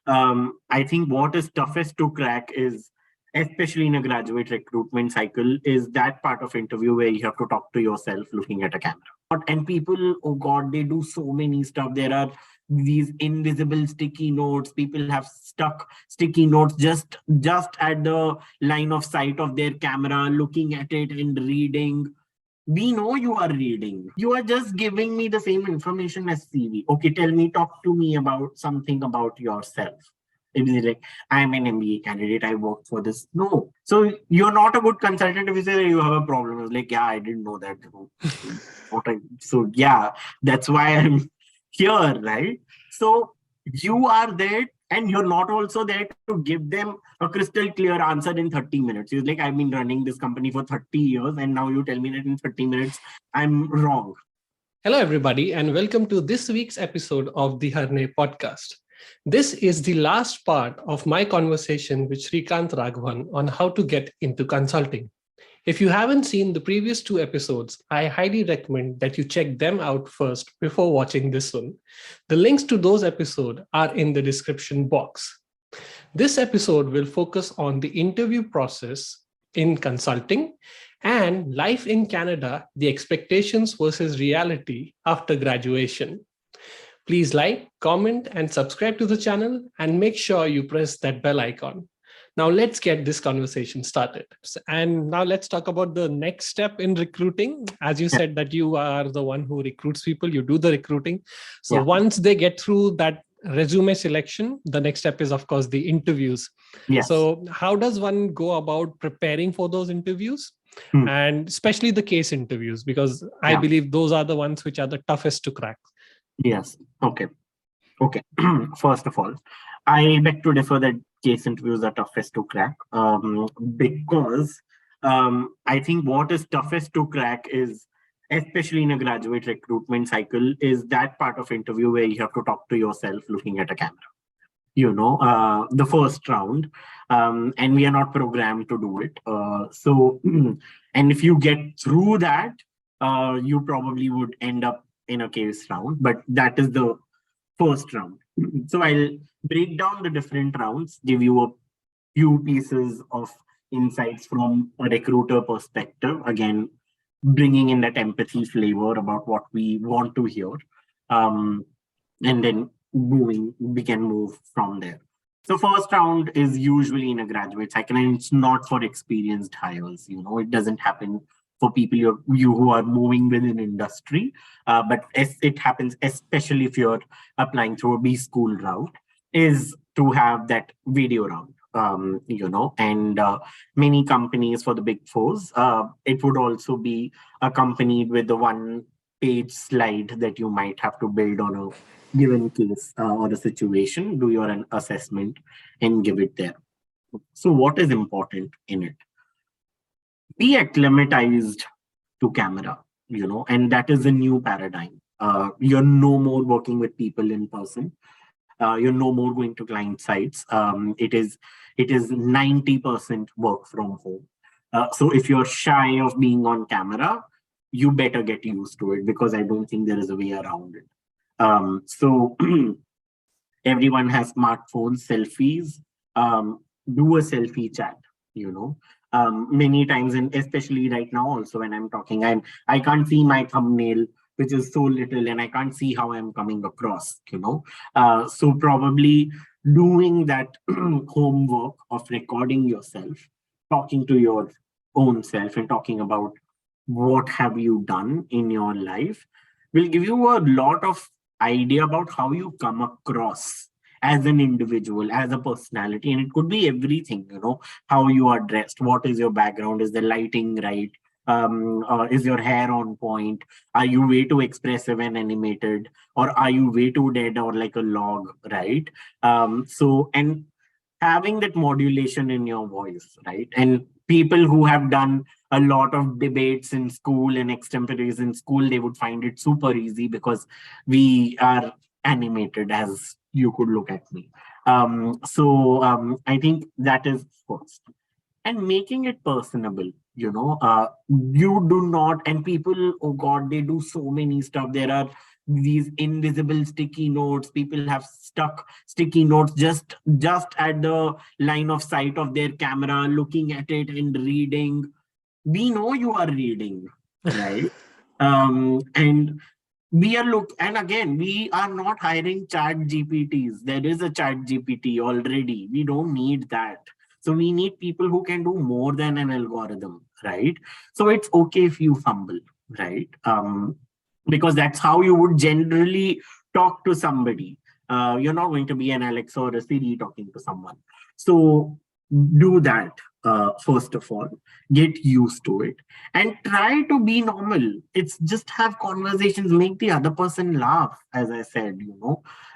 I think what is toughest to crack is, especially in a graduate recruitment cycle, is that part of interview where you have to talk to yourself looking at a camera. And people, oh God, they do so many stuff. There are these invisible sticky notes. People have stuck sticky notes just at the line of sight of their camera, looking at it and reading. We know you are reading. You are just giving me the same information as CV. Okay, tell me, talk to me about something about yourself. It is like, I'm an MBA candidate, I work for this. No. So you're not a good consultant if you say you have a problem. It's like, yeah, I didn't know that. So yeah, that's why I'm here, right? So you are there and you're not also there to give them a crystal clear answer in 30 minutes. It's like, I've been running this company for 30 years and now you tell me that in 30 minutes I'm wrong. Hello, everybody, and welcome to this week's episode of the Harne podcast. This is the last part of my conversation with Srikanth Raghavan on how to get into consulting. If you haven't seen the previous two episodes, I highly recommend that you check them out first before watching this one. The links to those episodes are in the description box. This episode will focus on the interview process in consulting and life in Canada, the expectations versus reality after graduation. Please like, comment, and subscribe to the channel, and make sure you press that bell icon. Now let's get this conversation started. And now let's talk about the next step in recruiting. As you said that you are the one who recruits people, you do the recruiting. So once they get through that resume selection, the next step is, of course, the interviews. Yes. So how does one go about preparing for those interviews? And especially the case interviews, because I believe those are the ones which are the toughest to crack. Yes. Okay. First of all, I beg to differ that case interviews are toughest to crack, because I think what is toughest to crack is, especially in a graduate recruitment cycle, is that part of interview where you have to talk to yourself looking at a camera. The first round, and we are not programmed to do it. And if you get through that, you probably would end up in a case round, but that is the first round. So I'll break down the different rounds, give you a few pieces of insights from a recruiter perspective, again, bringing in that empathy flavor about what we want to hear. And then we can move from there. So first round is usually in a graduate cycle, and it's not for experienced hires. It doesn't happen for people you who are moving within industry, but it happens especially if you're applying through a B school route, is to have that video round. And many companies for the big fours, it would also be accompanied with the one-page slide that you might have to build on a given case or a situation, do your assessment and give it there. So what is important in it? Be acclimatized to camera, and that is a new paradigm. You're no more working with people in person. You're no more going to client sites. It is 90% work from home. So if you're shy of being on camera, you better get used to it, because I don't think there is a way around it. So everyone has smartphones, selfies. Do a selfie chat. Many times, and especially right now, also when I'm talking, I can't see my thumbnail, which is so little, and I can't see how I'm coming across. So probably doing that homework of recording yourself, talking to your own self, and talking about what have you done in your life will give you a lot of idea about how you come across as an individual, as a personality. And it could be everything, how you are dressed, what is your background, is the lighting right, is your hair on point, are you way too expressive and animated, or are you way too dead or like a log, right? And having that modulation in your voice, right? And people who have done a lot of debates in school and extemporaries in school, they would find it super easy because we are animated, as you could look at me. I think that is first. And making it personable, you do not, and people, oh God, they do so many stuff. There are these invisible sticky notes. People have stuck sticky notes just at the line of sight of their camera, looking at it and reading. We know you are reading, right? And we are and again, we are not hiring chat GPTs. There is a chat GPT already. We don't need that. So we need people who can do more than an algorithm, right? So it's okay if you fumble, right? Because that's how you would generally talk to somebody. You're not going to be an Alex or a Siri talking to someone. So do that, first of all. Get used to it and try to be normal. It's just have conversations, make the other person laugh, as I said,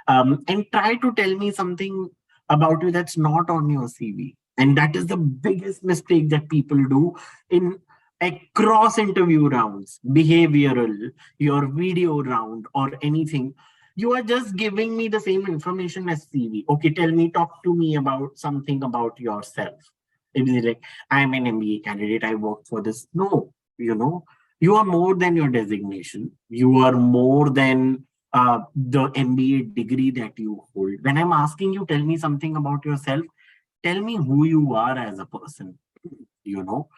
and try to tell me something about you that's not on your CV. And that is the biggest mistake that people do in across interview rounds, behavioral, your video round, or anything. You are just giving me the same information as CV. Okay, tell me, talk to me about something about yourself. It is like, I'm an MBA candidate, I work for this. No, you are more than your designation. You are more than the MBA degree that you hold. When I'm asking you, tell me something about yourself, tell me who you are as a person, you know.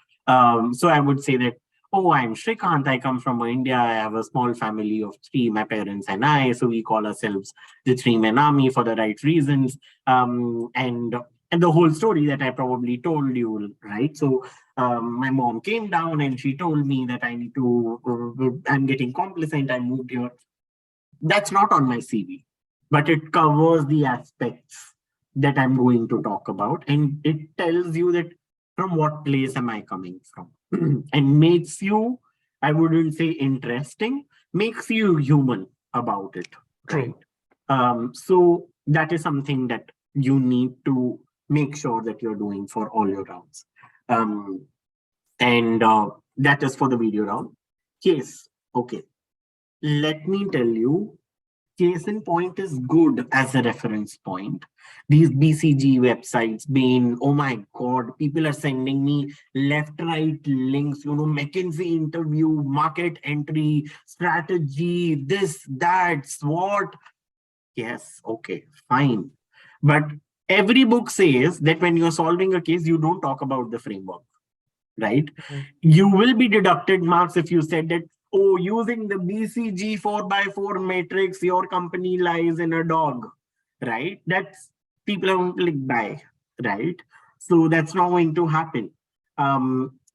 So I would say that, oh, I'm Shrikant. I come from India. I have a small family of three, my parents and I. So we call ourselves the Three Men Army for the right reasons. And the whole story that I probably told you, right? So my mom came down and she told me that I need to, I'm getting complacent. I moved here. That's not on my CV, but it covers the aspects that I'm going to talk about. And it tells you that from what place am I coming from and makes you, I wouldn't say interesting, makes you human about it, right? True. So that is something that you need to make sure that you're doing for all your rounds. Um, and that is for the video round. Case, okay. Let me tell you, case in point is good as a reference point. These BCG websites, Bain, oh my God, people are sending me left, right links, McKinsey interview, market entry, strategy, this, that, SWOT. Yes, okay, fine. But every book says that when you're solving a case, you don't talk about the framework, right? Mhm. You will be deducted marks if you said that, oh, using the BCG 4x4 matrix, your company lies in a dog, right? That's people are going to like die, right? So that's not going to happen.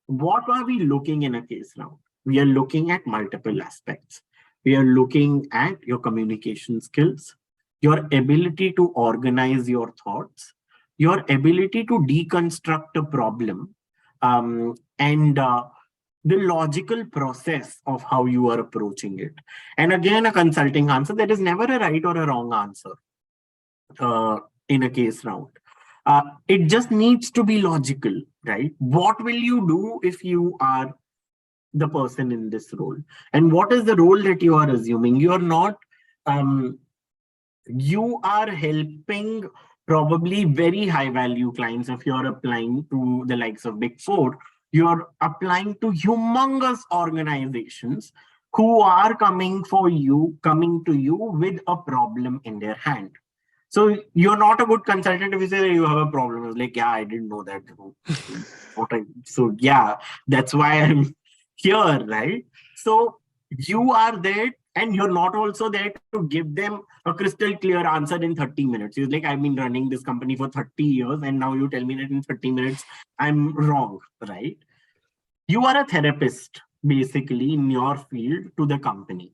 What are we looking in a case now? We are looking at multiple aspects. We are looking at your communication skills, your ability to organize your thoughts, your ability to deconstruct a problem, and the logical process of how you are approaching it. And again, a consulting answer, there is never a right or a wrong answer uh, in a case round. It just needs to be logical, right? What will you do if you are the person in this role? And what is the role that you are assuming? You are not, um, you are helping probably very high value clients. If you're applying to the likes of Big Four, you're applying to humongous organizations who are coming to you with a problem in their hand. So you're not a good consultant if you say that you have a problem. It's like, yeah, I didn't know that. So yeah, that's why I'm here, right? So you are there, and you're not also there to give them a crystal clear answer in 30 minutes. You're like, I've been running this company for 30 years, and now you tell me that in 30 minutes I'm wrong, right? You are a therapist basically in your field to the company.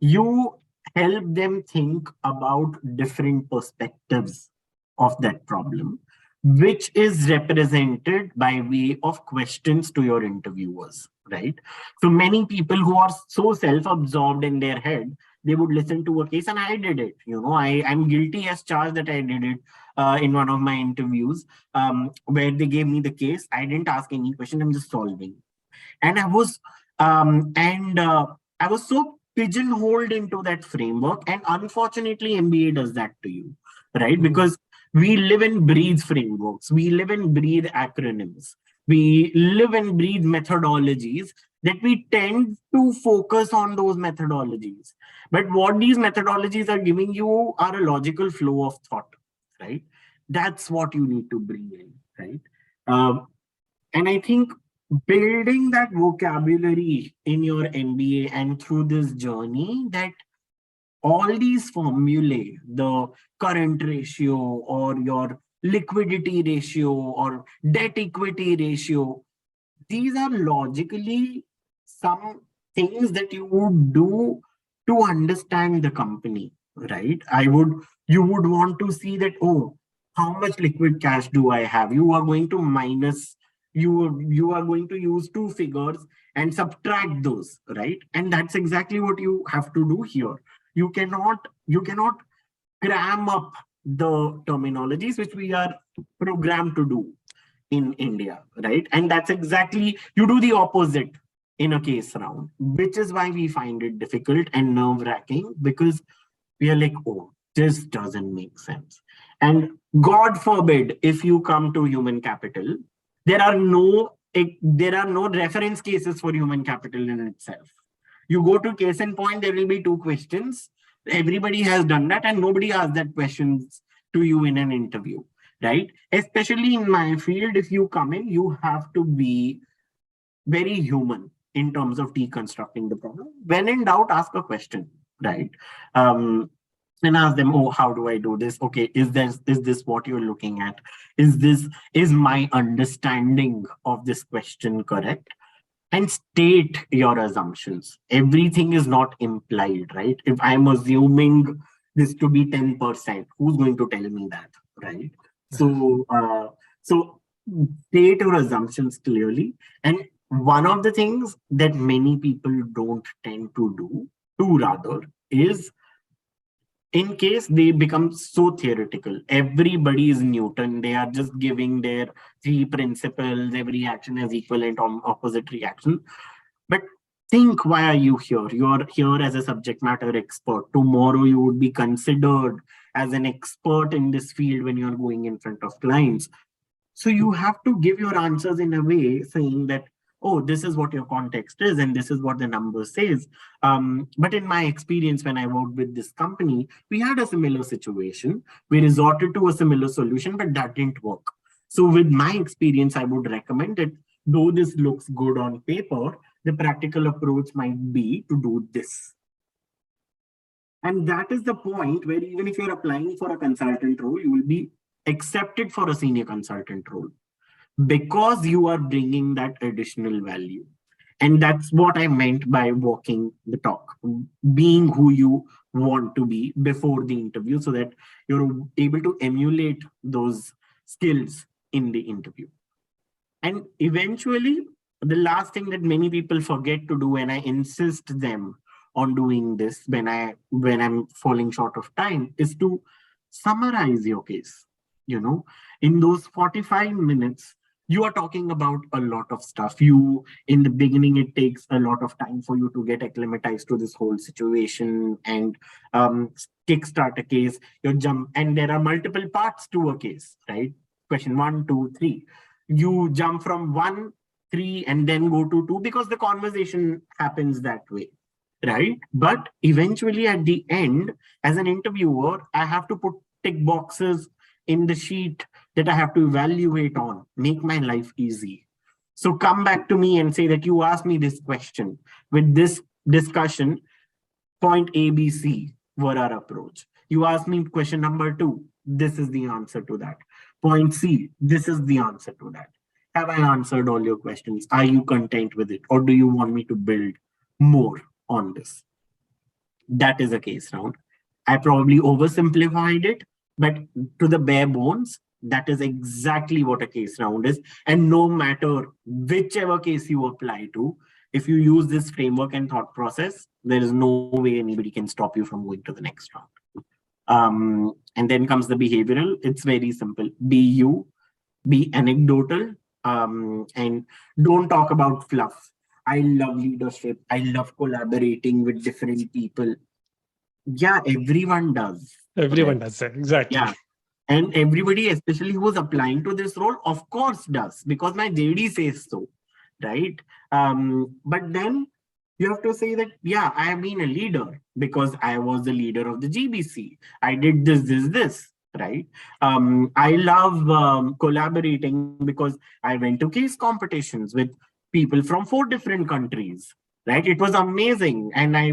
You help them think about different perspectives of that problem, which is represented by way of questions to your interviewers, right? So many people who are so self-absorbed in their head, they would listen to a case, and I did it. I'm guilty as charged that I did it in one of my interviews, where they gave me the case. I didn't ask any question. I'm just solving, and I was so pigeonholed into that framework. And unfortunately, MBA does that to you, right? Mhm. Because we live and breathe frameworks, we live and breathe acronyms, we live and breathe methodologies that we tend to focus on those methodologies. But what these methodologies are giving you are a logical flow of thought, right? That's what you need to bring in, right? Um, and I think building that vocabulary in your MBA and through this journey, that all these formulae, the current ratio or your liquidity ratio or debt equity ratio, these are logically some things that you would do to understand the company, right? You would want to see that, oh, how much liquid cash do I have? You are going to minus, you are going to use two figures and subtract those, right? And that's exactly what you have to do here. You cannot cram up the terminologies which we are programmed to do in India, right? And that's exactly, you do the opposite in a case round, which is why we find it difficult and nerve wracking, because we are like, oh, this doesn't make sense. And God forbid, if you come to human capital, there are no reference cases for human capital in itself. You go to case in point, there will be two questions. Everybody has done that, and nobody asks that questions to you in an interview, right? Especially in my field, if you come in, you have to be very human in terms of deconstructing the problem. When in doubt, ask a question, right? Um, and ask them, oh, how do I do this? Okay, is this what you're looking at? Is my understanding of this question correct? And state your assumptions. Everything is not implied, right? If I'm assuming this to be 10%, who's going to tell me that, right? So state your assumptions clearly. And one of the things that many people don't tend to do, to rather, is in case they become so theoretical, everybody is Newton, they are just giving their three principles, every action has equivalent or opposite reaction. But think, why are you here? You're here as a subject matter expert. Tomorrow you would be considered as an expert in this field when you're going in front of clients. So you have to give your answers in a way saying that, oh, this is what your context is and this is what the number says. But in my experience, when I worked with this company, we had a similar situation. We resorted to a similar solution, but that didn't work. So with my experience, I would recommend that though this looks good on paper, the practical approach might be to do this. And that is the point where even if you're applying for a consultant role, you will be accepted for a senior consultant role because you are bringing that additional value. And that's what I meant by walking the talk, being who you want to be before the interview so that you're able to emulate those skills in the interview. And eventually, the last thing that many people forget to do, and I insist them on doing this when I'm falling short of time, is to summarize your case. In those 45 minutes, you are talking about a lot of stuff. In the beginning, it takes a lot of time for you to get acclimatized to this whole situation and kickstart a case. And there are multiple parts to a case, right? Question 1, 2, 3. You jump from 1, 3, and then go to 2 because the conversation happens that way, right? But eventually, at the end, as an interviewer, I have to put tick boxes in the sheet that I have to evaluate on, make my life easy. So come back to me and say that you asked me this question. With this discussion, point A, B, C were our approach. You asked me question number 2. This is the answer to that. Point C, this is the answer to that. Have I answered all your questions? Are you content with it? Or do you want me to build more on this? That is a case round. I probably oversimplified it, but to the bare bones, that is exactly what a case round is. And no matter whichever case you apply to, if you use this framework and thought process, there is no way anybody can stop you from going to the next round. And then comes the behavioral. It's very simple. Be you, be anecdotal, and don't talk about fluff. I love leadership. I love collaborating with different people. Yeah, everyone does. Everyone Right? does that. Exactly. Yeah. And everybody, especially who's applying to this role, of course does, because my JD says so. right? But then you have to say that, yeah, I have been a leader because I was the leader of the GBC. I did this, right? I love collaborating because I went to case competitions with people from 4 different countries, right? It was amazing. And I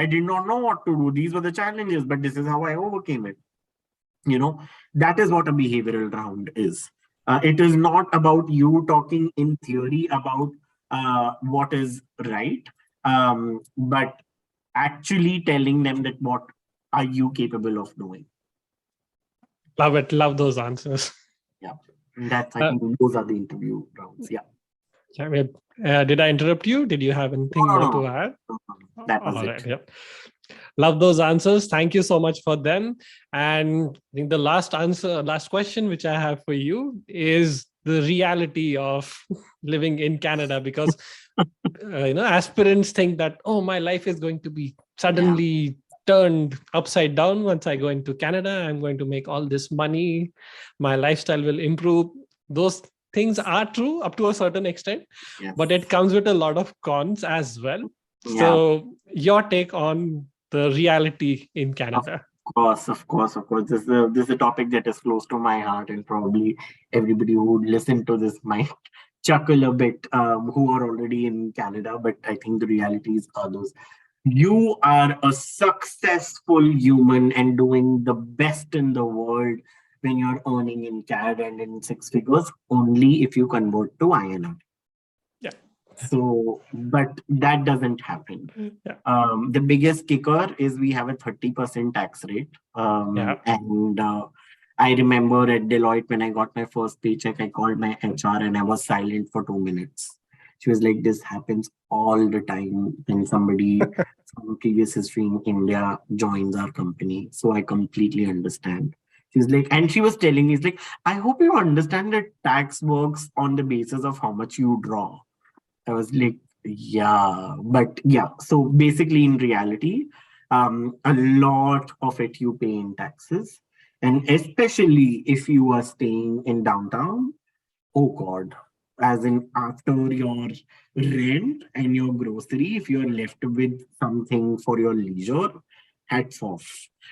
did not know what to do. These were the challenges, but this is how I overcame it. You know, that is what a behavioral round is. It is not about you talking in theory about what is right, but actually telling them that what are you capable of doing. Love it. Love those answers. Yeah, that's, I Uh, think those are the interview rounds. Yeah. yeah, did I interrupt you? Did you have anything No, more no, to no, add? no. That was All it. right. Yep. Love those answers. Thank you so much for them. And I think the last question which I have for you is the reality of living in Canada, because aspirants think that, oh, my life is going to be Yeah. suddenly turned upside down once I go into Canada. I'm going to make all this money. My lifestyle will improve. Those things are true up to a certain extent, Yes. but it comes with a lot of cons as well. Yeah. So your take on the reality in Of Canada? of course. This is a topic that is close to my heart, and probably everybody who would listen to this might chuckle a bit, who are already in Canada. But I think the realities are those. You are a successful human and doing the best in the world when you're earning in CAD and in six figures only if you convert to INR. Yeah. So, but that doesn't happen. Yeah. The biggest kicker is we have a 30% tax rate. Yeah. And I remember at Deloitte, when I got my first paycheck, I called my HR and I was silent for 2 minutes. She was like, this happens all the time when somebody from previous history in India joins our company. So I completely understand. She's like, and she was telling me, it's like, I hope you understand that tax works on the basis of how much you draw. I was like, yeah, but yeah. So basically, in reality, a lot of it you pay in taxes, and especially if you are staying in downtown. Oh God, as in after your rent and your grocery, if you are left with something for your leisure, hats off.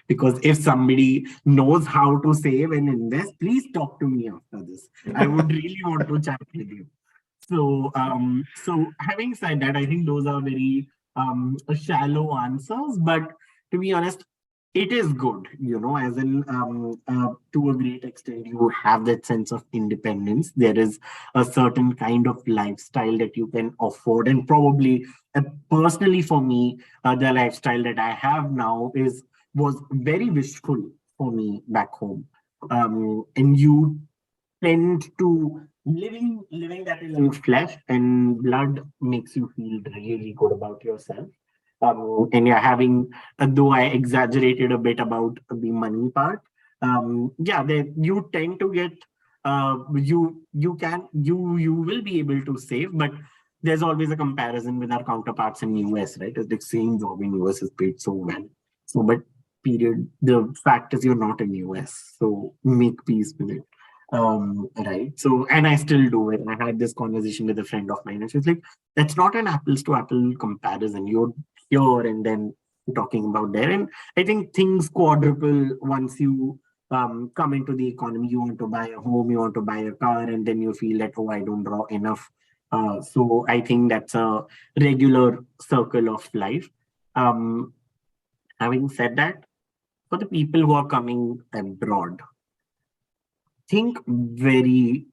Because if somebody knows how to save and invest, please talk to me after this. I would really want to chat with you. So having said that, I think those are very shallow answers. But to be honest, it is good, as in to a great extent, you have that sense of independence. There is a certain kind of lifestyle that you can afford, and probably personally for me, the lifestyle that I have now was very wishful for me back home. And you tend to living that is in flesh and blood makes you feel really good about yourself. And yeah, having though I exaggerated a bit about the money part, yeah, you tend to get you will be able to save, but there's always a comparison with our counterparts in US, right? It's the same job in US is paid so well. So, but period. The fact is you're not in US, so make peace with it. Right. So, and I still do it. I had this conversation with a friend of mine, and she's like, that's not an apples to apple comparison. You're here and then you're talking about there. And I think things quadruple once you come into the economy. You want to buy a home, you want to buy a car, and then you feel that, oh, I don't draw enough. So I think that's a regular circle of life. Um, Having said that, for the people who are coming abroad, think very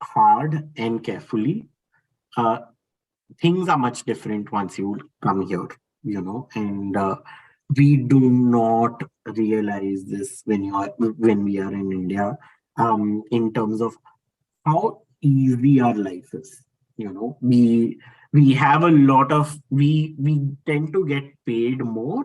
hard and carefully. Uh, Things are much different once you come here, and we do not realize this when we are in India, in terms of how easy our life is. We have a lot of we tend to get paid more,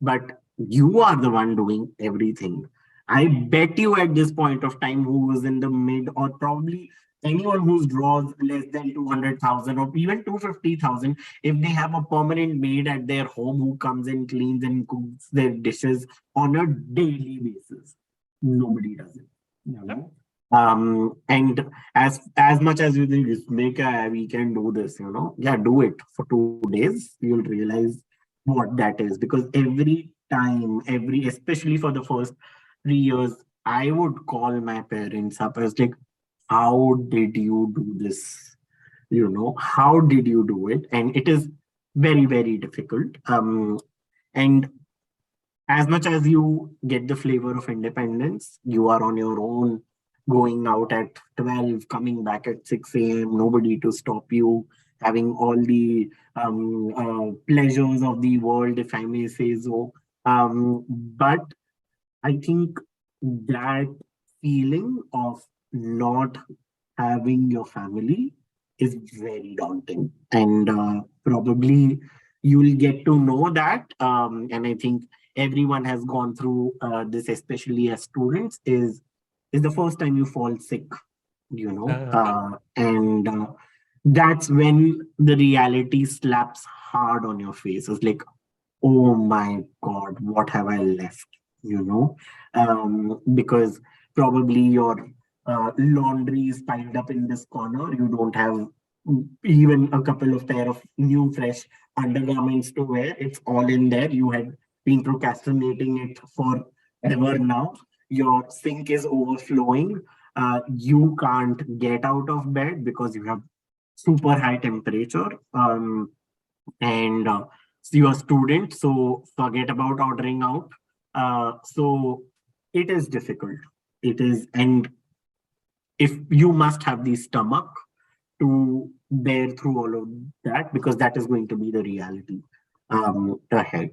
but you are the one doing everything. I bet you at this point of time who is in the mid, or probably anyone who draws less than 200,000 or even 250,000, if they have a permanent maid at their home who comes and cleans and cooks their dishes on a daily basis, nobody does it. And as much as you think make we can do this, yeah, do it for 2 days. You'll realize what that is, because every time, especially for the first 3 years, I would call my parents up. I was like, how did you do this? How did you do it? And it is very, very difficult. And as much as you get the flavor of independence, you are on your own, going out at 12, coming back at 6 a.m., nobody to stop you, having all the pleasures of the world, if I may say so. But I think that feeling of not having your family is very daunting. And probably you'll get to know that. And I think everyone has gone through this, especially as students, is the first time you fall sick, Uh, and that's when the reality slaps hard on your face. It's like, oh my God, what have I left? Because probably your laundry is piled up in this corner. You don't have even a couple of pair of new, fresh undergarments to wear. It's all in there. You had been procrastinating it for ever now. Your sink is overflowing. You can't get out of bed because you have super high temperature. And so you're a student, so forget about ordering out. So it is difficult. It is, and if you must have the stomach to bear through all of that, because that is going to be the reality ahead.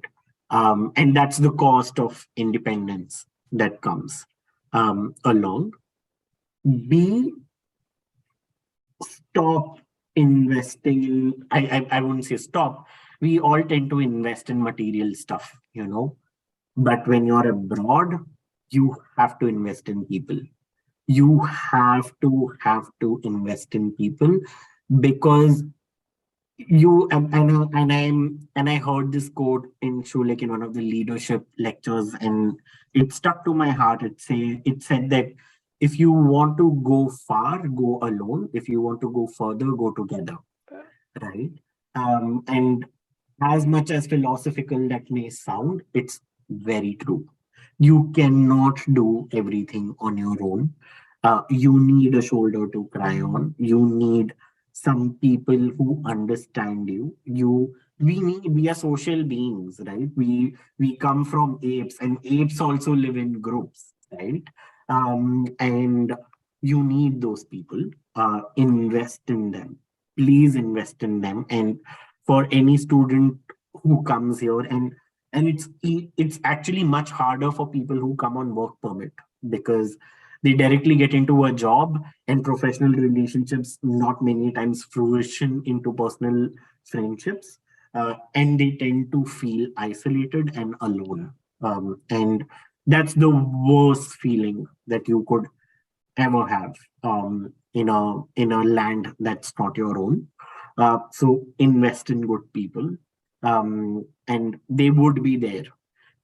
And that's the cost of independence that comes along. B, stop investing in, I wouldn't say stop. We all tend to invest in material stuff, but when you're abroad, you have to invest in people. You have to invest in people, because I heard this quote in Schulich in one of the leadership lectures, and it stuck to my heart. It said that if you want to go far, go alone. If you want to go further, go together. Right? And as much as philosophical that may sound, it's very true. You cannot do everything on your own. You need a shoulder to cry on. You need some people who understand you. We are social beings, right? We come from apes, and apes also live in groups, right? And you need those people. Invest in them. Please invest in them. And for any student who comes here, and it's actually much harder for people who come on work permit, because they directly get into a job, and professional relationships not many times fruition into personal friendships, and they tend to feel isolated and alone. And that's the worst feeling that you could ever have, in a land that's not your own. So invest in good people, and they would be there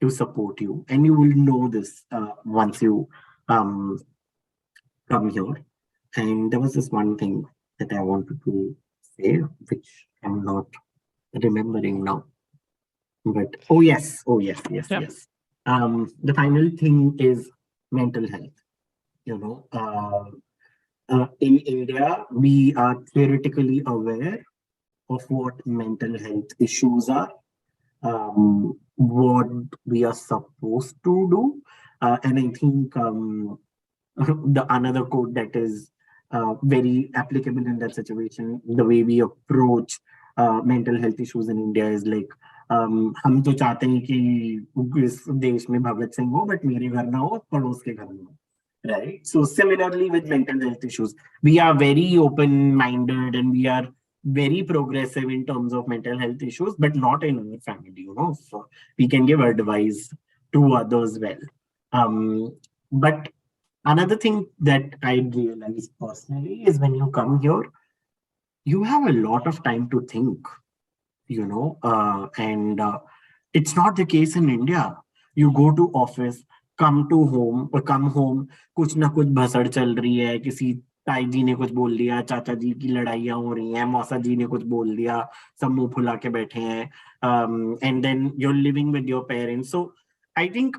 to support you, and you will know this once you um, come here. And there was this one thing that I wanted to say, which I'm not remembering now. But yeah. yes. The final thing is mental health. In India, we are theoretically aware of what mental health issues are, what we are supposed to do. And I think the another quote that is very applicable in that situation, the way we approach mental health issues in India is like, हम तो चाहते हैं कि इस देश में भगत सिंह हो, but मेरे घर ना हो, पड़ोस के घर में हो. Right. So similarly with mental health issues, we are very open-minded and we are very progressive in terms of mental health issues, but not in our family, So we can give advice to others well. But another thing that I realized personally is when you come here, you have a lot of time to think, and it's not the case in India. You go to office, come home, कुछ ना कुछ भसड़ चल रही है, किसी ताई जी ने कुछ बोल दिया, चाचा जी की लड़ाइयाँ हो रही हैं, मौसा जी ने कुछ बोल दिया, सब मुंह फुला के बैठे हैं, and then you're living with your parents. So I think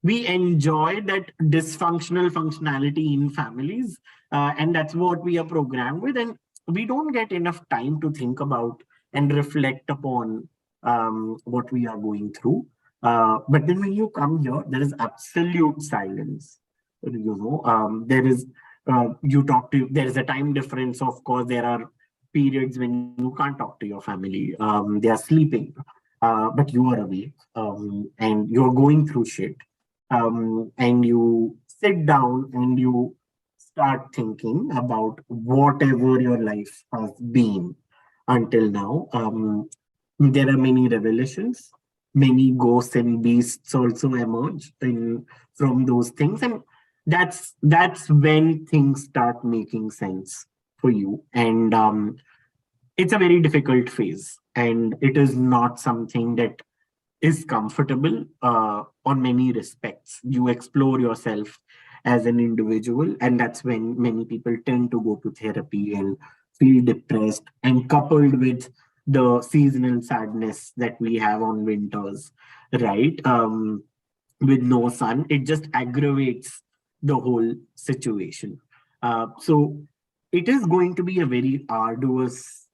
we enjoy that dysfunctional functionality in families, and that's what we are programmed with, and we don't get enough time to think about and reflect upon what we are going through. But then when you come here, there is absolute silence. There is you talk to, there is a time difference. Of course, there are periods when you can't talk to your family. They are sleeping, but you are awake, and you're going through shit. And you sit down and you start thinking about whatever your life has been until now. There are many revelations, many ghosts and beasts also emerge from those things, and that's when things start making sense for you. And it's a very difficult phase, and it is not something that is comfortable on many respects. You explore yourself as an individual, and that's when many people tend to go to therapy and feel depressed. And coupled with the seasonal sadness that we have on winters, right? With no sun, it just aggravates the whole situation. So it is going to be a very arduous,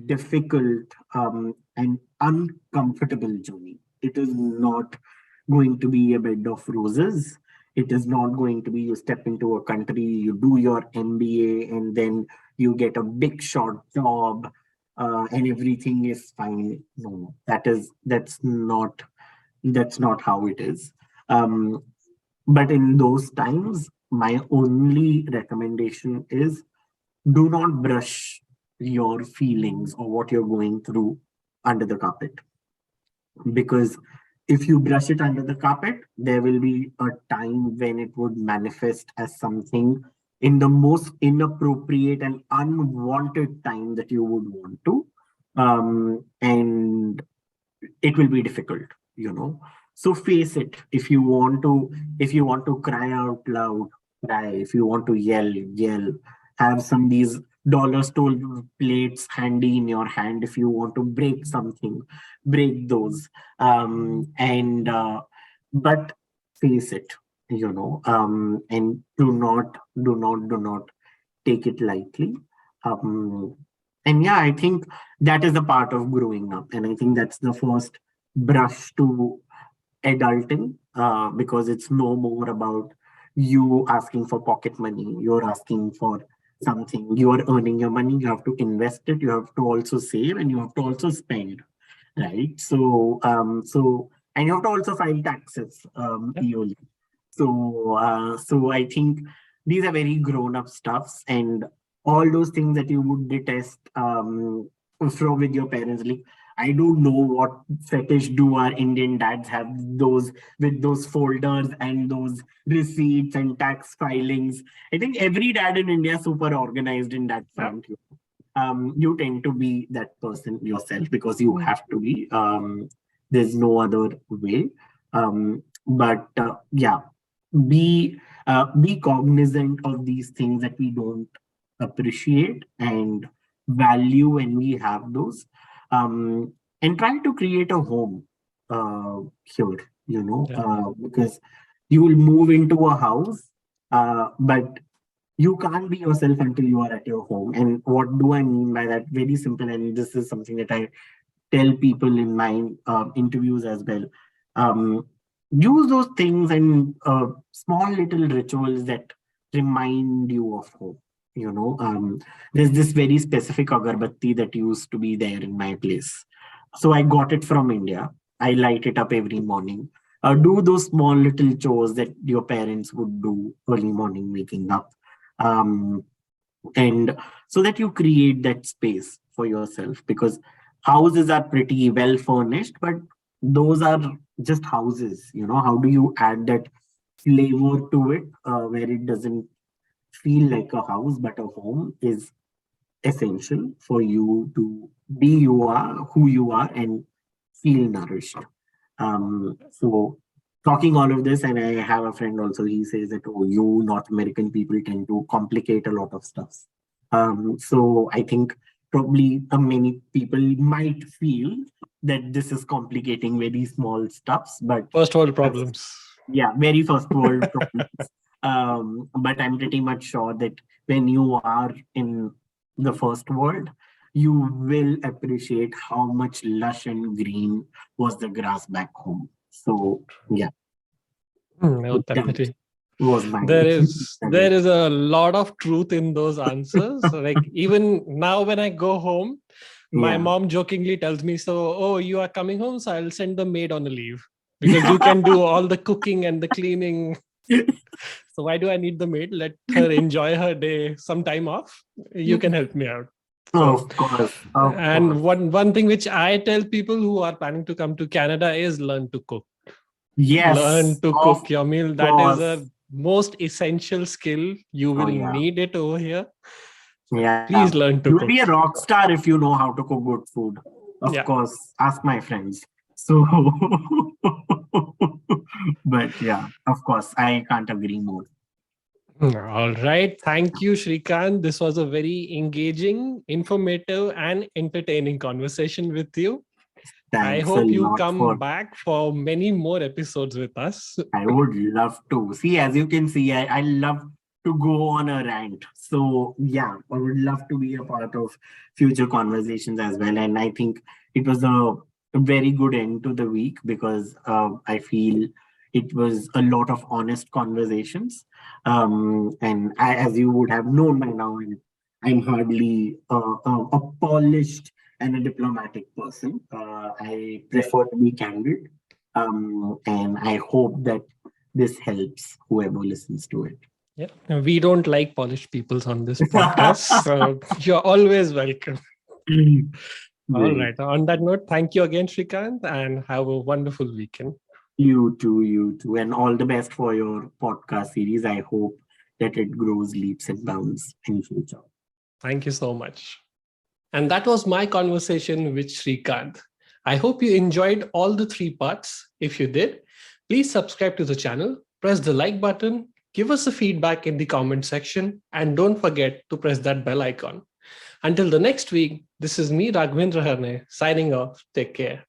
difficult, and uncomfortable journey. It is not going to be a bed of roses. It is not going to be you step into a country, you do your MBA, and then you get a big shot job, and everything is fine. No, that's not how it is. Um, but in those times, my only recommendation is do not brush your feelings or what you're going through under the carpet, because if you brush it under the carpet, there will be a time when it would manifest as something in the most inappropriate and unwanted time that you would want to, and it will be difficult. So face it. If you want to cry out loud, cry. If you want to yell. Have some these dollar store plates handy in your hand. If you want to break something, break those. And But face it. And do not take it lightly. um and yeah, I think that is a part of growing up, and I think that's the first brush to adulting, because it's no more about you asking for pocket money. You're asking for something. You are earning your money. You have to invest it. You have to also save, and you have to also spend, right? So and you have to also file taxes Yeah. yearly. So I think these are very grown up stuffs, and all those things that you would detest from with your parents. Like, I don't know what fetish do our Indian dads have, those with those folders and those receipts and tax filings. I think every dad in India is super organized in that Yeah. front. You tend to be that person yourself because you have to be. There's no other way. But yeah, be cognizant of these things that we don't appreciate and value when we have those, and try to create a home here. Yeah. Because you will move into a house, but you can't be yourself until you are at your home. And what do I mean by that? Very simple, and this is something that I tell people in my interviews as well. Um, Use those things and small little rituals that remind you of home. There's this very specific agarbatti that used to be there in my place. So I got it from India. I light it up every morning. Do those small little chores that your parents would do early morning, waking up. Um, and so that you create that space for yourself, because houses are pretty well furnished, but those are just houses. How do you add that flavor to it, where it doesn't feel like a house but a home, is essential for you to be who you are and feel nourished. So talking all of this, and I have a friend also. He says that, oh, you North American people tend to complicate a lot of stuff. So I think probably many people might feel that this is complicating very small stuffs, but First world that's, problems. yeah, very first world problems. But I'm pretty much sure that when you are in the first world, you will appreciate how much lush and green was the grass back home. So yeah, No, that definitely. was my There is a lot of truth in those answers. Like even now when I go home, my yeah. mom jokingly tells me, so, oh, you are coming home, so I'll send the maid on a leave because you can do all the cooking and the cleaning. So why do I need the maid? Let her enjoy her day, some time off. You can help me out. So, Of course, of and course. one thing which I tell people who are planning to come to Canada is learn to cook. Learn Yes, to of cook your meal. That is course. a most essential skill. You Oh will yeah, need it over here. So yeah. please learn to You'll be cook. a rock star if you know how to cook good food. Of Yeah. course, ask my friends. So, but yeah, of course, I can't agree more. All right. Thank you, Shrikant. This was a very engaging, informative, and entertaining conversation with you. I Thanks a hope you lot come for. back for many more episodes with us. I would love to. See, as you can see, I love to go on a rant. So, yeah, I would love to be a part of future conversations as well. And I think it was a very good end to the week because I feel it was a lot of honest conversations. And as you would have known by now, I'm hardly a polished and a diplomatic person. I prefer to be candid. And I hope that this helps whoever listens to it. Yeah. We don't like polished peoples on this podcast. So you're always welcome. All Great. right. On that note, thank you again, Shrikant, and have a wonderful weekend. You too, you too. And all the best for your podcast series. I hope that it grows leaps and bounds in future. Thank you so much. And that was my conversation with Shrikant. I hope you enjoyed all the three parts. If you did, please subscribe to the channel, press the like button, give us a feedback in the comment section, and don't forget to press that bell icon. Until the next week, this is me, Raghavendra Harne, signing off. Take care.